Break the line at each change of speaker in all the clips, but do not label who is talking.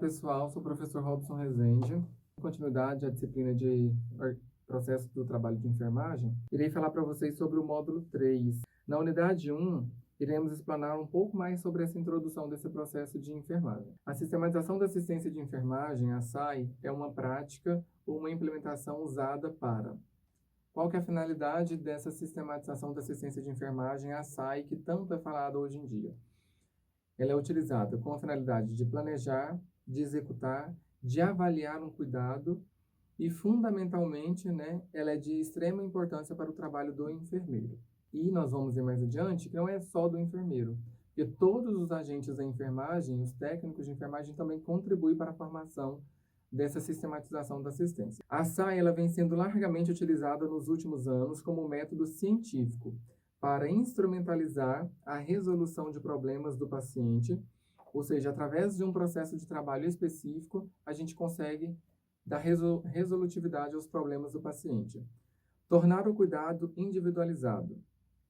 pessoal, sou o professor Robson Rezende. Em continuidade à disciplina de processo do trabalho de enfermagem, irei falar para vocês sobre o módulo 3. Na unidade 1, iremos explanar um pouco mais sobre essa introdução desse processo de enfermagem. A sistematização da assistência de enfermagem, a SAI, é uma prática ou uma implementação usada para... Qual que é a finalidade dessa sistematização da assistência de enfermagem, a SAI, que tanto é falada hoje em dia? Ela é utilizada com a finalidade de planejar, de executar, de avaliar um cuidado e, fundamentalmente, ela é de extrema importância para o trabalho do enfermeiro. E nós vamos ver mais adiante que não é só do enfermeiro, porque todos os agentes da enfermagem, os técnicos de enfermagem, também contribuem para a formação dessa sistematização da assistência. A SAI ela vem sendo largamente utilizada nos últimos anos como método científico para instrumentalizar a resolução de problemas do paciente, ou seja, através de um processo de trabalho específico, a gente consegue dar resolutividade aos problemas do paciente. Tornar o cuidado individualizado,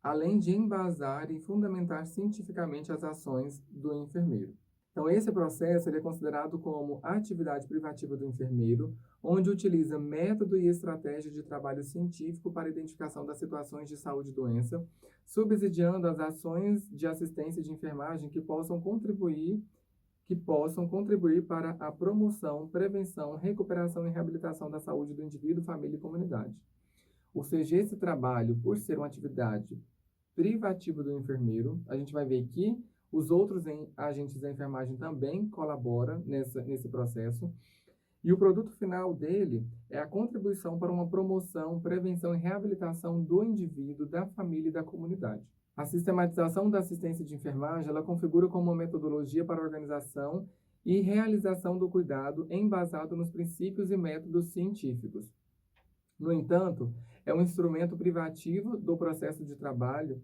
além de embasar e fundamentar cientificamente as ações do enfermeiro. Então, esse processo ele é considerado como atividade privativa do enfermeiro, onde utiliza método e estratégia de trabalho científico para a identificação das situações de saúde e doença, subsidiando as ações de assistência de enfermagem que possam contribuir para a promoção, prevenção, recuperação e reabilitação da saúde do indivíduo, família e comunidade. Ou seja, esse trabalho, por ser uma atividade privativa do enfermeiro, a gente vai ver que os outros agentes da enfermagem também colaboram nesse processo. E o produto final dele é a contribuição para uma promoção, prevenção e reabilitação do indivíduo, da família e da comunidade. A sistematização da assistência de enfermagem, ela configura como uma metodologia para a organização e realização do cuidado embasado nos princípios e métodos científicos. No entanto, é um instrumento privativo do processo de trabalho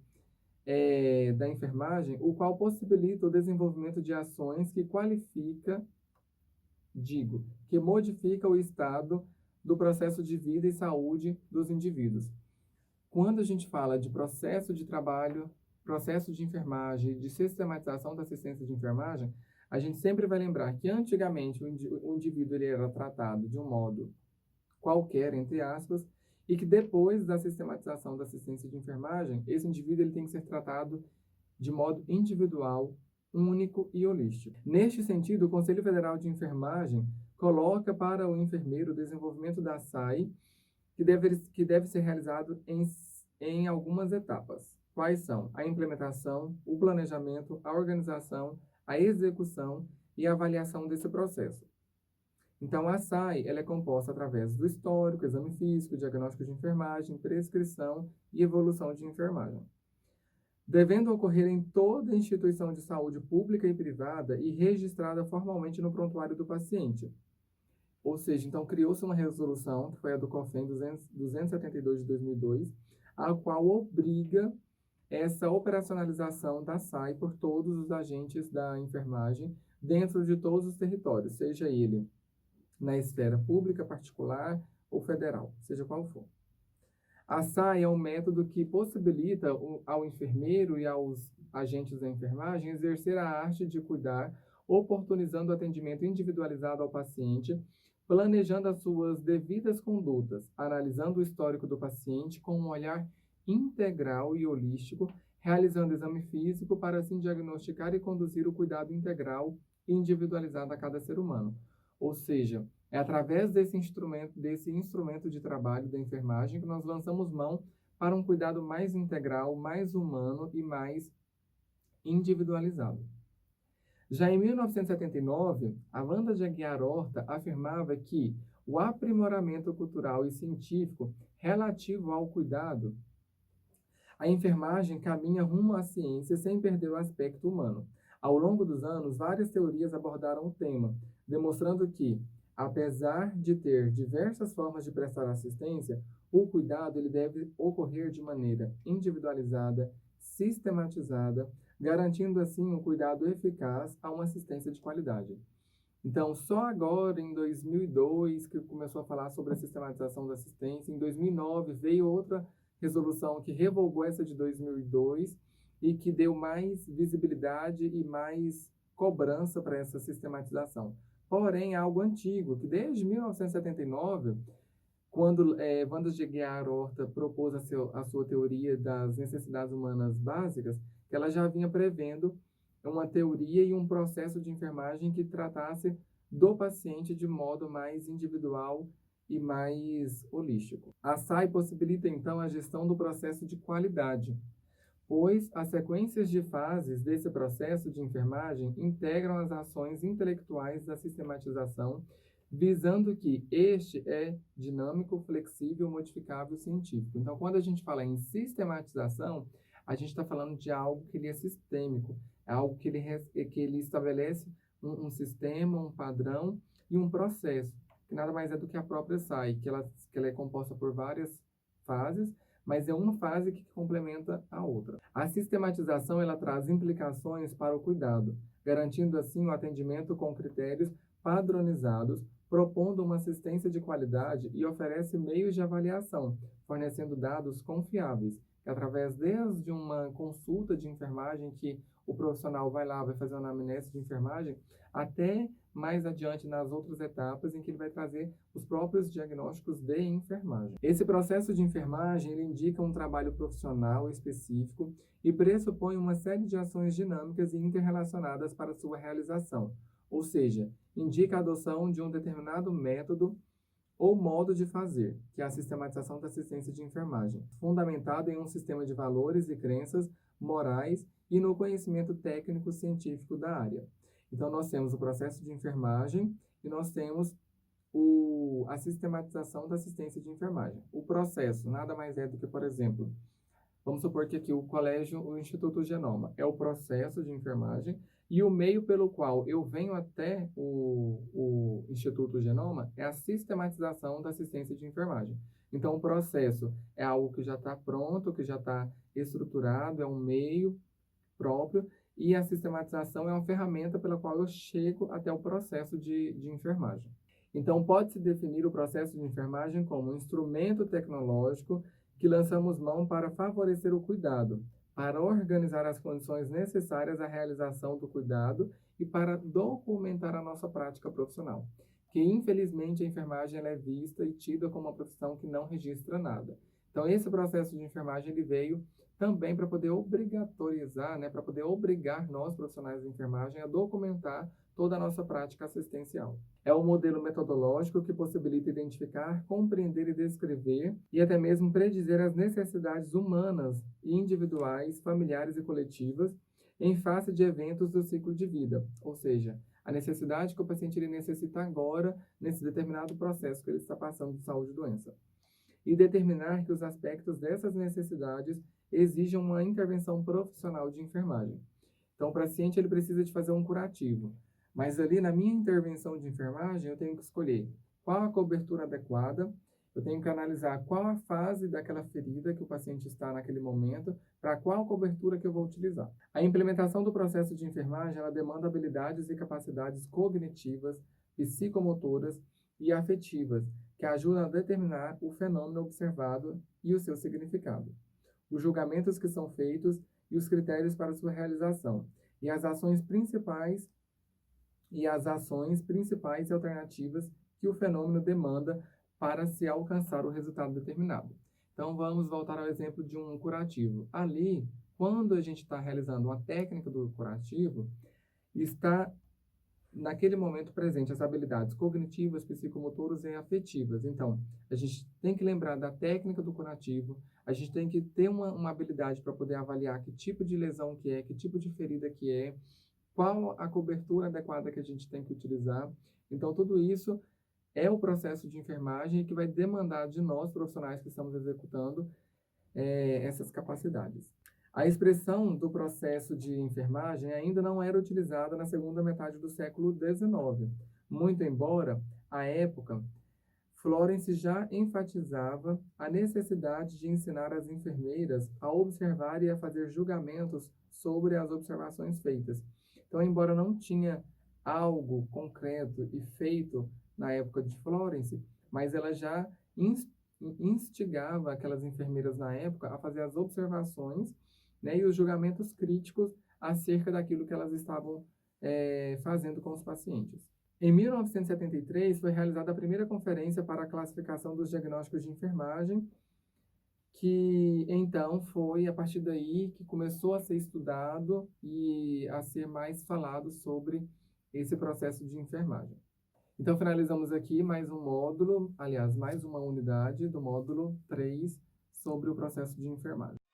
da enfermagem, o qual possibilita o desenvolvimento de ações que modifica o estado do processo de vida e saúde dos indivíduos. Quando a gente fala de processo de trabalho, processo de enfermagem, de sistematização da assistência de enfermagem, a gente sempre vai lembrar que antigamente o indivíduo ele era tratado de um modo qualquer, entre aspas, e que depois da sistematização da assistência de enfermagem, esse indivíduo ele tem que ser tratado de modo individual, único e holístico. Neste sentido, o Conselho Federal de Enfermagem coloca para o enfermeiro o desenvolvimento da SAI, que deve ser realizado em algumas etapas. Quais são? A implementação, o planejamento, a organização, a execução e a avaliação desse processo. Então, a SAI ela é composta através do histórico, exame físico, diagnóstico de enfermagem, prescrição e evolução de enfermagem. Devendo ocorrer em toda instituição de saúde pública e privada e registrada formalmente no prontuário do paciente. Ou seja, então criou-se uma resolução, que foi a do COFEN 272 de 2002, a qual obriga essa operacionalização da SAI por todos os agentes da enfermagem dentro de todos os territórios, seja ele na esfera pública, particular ou federal, seja qual for. A SAI é um método que possibilita ao enfermeiro e aos agentes da enfermagem exercer a arte de cuidar, oportunizando o atendimento individualizado ao paciente, planejando as suas devidas condutas, analisando o histórico do paciente com um olhar integral e holístico, realizando exame físico para assim diagnosticar e conduzir o cuidado integral e individualizado a cada ser humano. Ou seja, é através desse instrumento de trabalho da enfermagem que nós lançamos mão para um cuidado mais integral, mais humano e mais individualizado. Já em 1979, a Wanda de Aguiar Horta afirmava que o aprimoramento cultural e científico relativo ao cuidado, a enfermagem caminha rumo à ciência sem perder o aspecto humano. Ao longo dos anos, várias teorias abordaram o tema, demonstrando que, apesar de ter diversas formas de prestar assistência, o cuidado ele deve ocorrer de maneira individualizada, sistematizada, garantindo assim um cuidado eficaz a uma assistência de qualidade. Então, só agora, em 2002, que começou a falar sobre a sistematização da assistência. Em 2009, veio outra resolução que revogou essa de 2002 e que deu mais visibilidade e mais cobrança para essa sistematização. porém é algo antigo, que desde 1979, quando Wanda de Guiar Horta propôs a sua teoria das necessidades humanas básicas, que ela já vinha prevendo uma teoria e um processo de enfermagem que tratasse do paciente de modo mais individual e mais holístico. A SAI possibilita, então, a gestão do processo de qualidade, pois as sequências de fases desse processo de enfermagem integram as ações intelectuais da sistematização, visando que este é dinâmico, flexível, modificável, científico. Então, quando a gente fala em sistematização, a gente está falando de algo que ele é sistêmico, é algo que ele estabelece um sistema, um padrão e um processo, que nada mais é do que a própria SAI, que ela é composta por várias fases, mas é uma fase que complementa a outra. A sistematização ela traz implicações para o cuidado, garantindo assim o atendimento com critérios padronizados, propondo uma assistência de qualidade e oferece meios de avaliação, fornecendo dados confiáveis, que através desde uma consulta de enfermagem que o profissional vai lá, vai fazer uma anamnese de enfermagem, até mais adiante nas outras etapas em que ele vai trazer os próprios diagnósticos de enfermagem. Esse processo de enfermagem ele indica um trabalho profissional específico e pressupõe uma série de ações dinâmicas e interrelacionadas para sua realização, ou seja, indica a adoção de um determinado método ou modo de fazer, que é a sistematização da assistência de enfermagem, fundamentado em um sistema de valores e crenças morais e no conhecimento técnico científico da área. Então, nós temos o processo de enfermagem e nós temos a sistematização da assistência de enfermagem. O processo nada mais é do que, por exemplo, vamos supor que aqui o Instituto Genoma é o processo de enfermagem e o meio pelo qual eu venho até o Instituto Genoma é a sistematização da assistência de enfermagem. Então, o processo é algo que já está pronto, que já está estruturado, é um meio próprio, e a sistematização é uma ferramenta pela qual eu chego até o processo de enfermagem. Então, pode-se definir o processo de enfermagem como um instrumento tecnológico que lançamos mão para favorecer o cuidado, para organizar as condições necessárias à realização do cuidado e para documentar a nossa prática profissional, que infelizmente a enfermagem ela é vista e tida como uma profissão que não registra nada. Então, esse processo de enfermagem ele veio também para poder obrigatorizar, para poder obrigar nós, profissionais de enfermagem, a documentar toda a nossa prática assistencial. É um modelo metodológico que possibilita identificar, compreender e descrever e até mesmo predizer as necessidades humanas e individuais, familiares e coletivas em face de eventos do ciclo de vida, ou seja, a necessidade que o paciente ele necessita agora nesse determinado processo que ele está passando de saúde e doença. E determinar que os aspectos dessas necessidades exijam uma intervenção profissional de enfermagem. Então, o paciente ele precisa de fazer um curativo, mas ali na minha intervenção de enfermagem eu tenho que escolher qual a cobertura adequada, eu tenho que analisar qual a fase daquela ferida que o paciente está naquele momento, para qual cobertura que eu vou utilizar. A implementação do processo de enfermagem ela demanda habilidades e capacidades cognitivas, psicomotoras e afetivas, que ajudam a determinar o fenômeno observado e o seu significado, os julgamentos que são feitos e os critérios para sua realização, e as ações principais e alternativas que o fenômeno demanda para se alcançar o resultado determinado. Então, vamos voltar ao exemplo de um curativo. Ali, quando a gente está realizando uma técnica do curativo, está naquele momento presente as habilidades cognitivas, psicomotoras e afetivas. Então, a gente tem que lembrar da técnica do curativo, a gente tem que ter uma habilidade para poder avaliar que tipo de lesão que é, que tipo de ferida que é, qual a cobertura adequada que a gente tem que utilizar. Então, tudo isso é o processo de enfermagem que vai demandar de nós, profissionais que estamos executando, essas capacidades. A expressão do processo de enfermagem ainda não era utilizada na segunda metade do século XIX, muito embora, à época, Florence já enfatizava a necessidade de ensinar as enfermeiras a observar e a fazer julgamentos sobre as observações feitas. Então, embora não tinha algo concreto e feito na época de Florence, mas ela já instigava aquelas enfermeiras na época a fazer as observações, e os julgamentos críticos acerca daquilo que elas estavam fazendo com os pacientes. Em 1973, foi realizada a primeira conferência para a classificação dos diagnósticos de enfermagem, que então foi a partir daí que começou a ser estudado e a ser mais falado sobre esse processo de enfermagem. Então, finalizamos aqui mais um módulo, aliás, mais uma unidade do módulo 3 sobre o processo de enfermagem.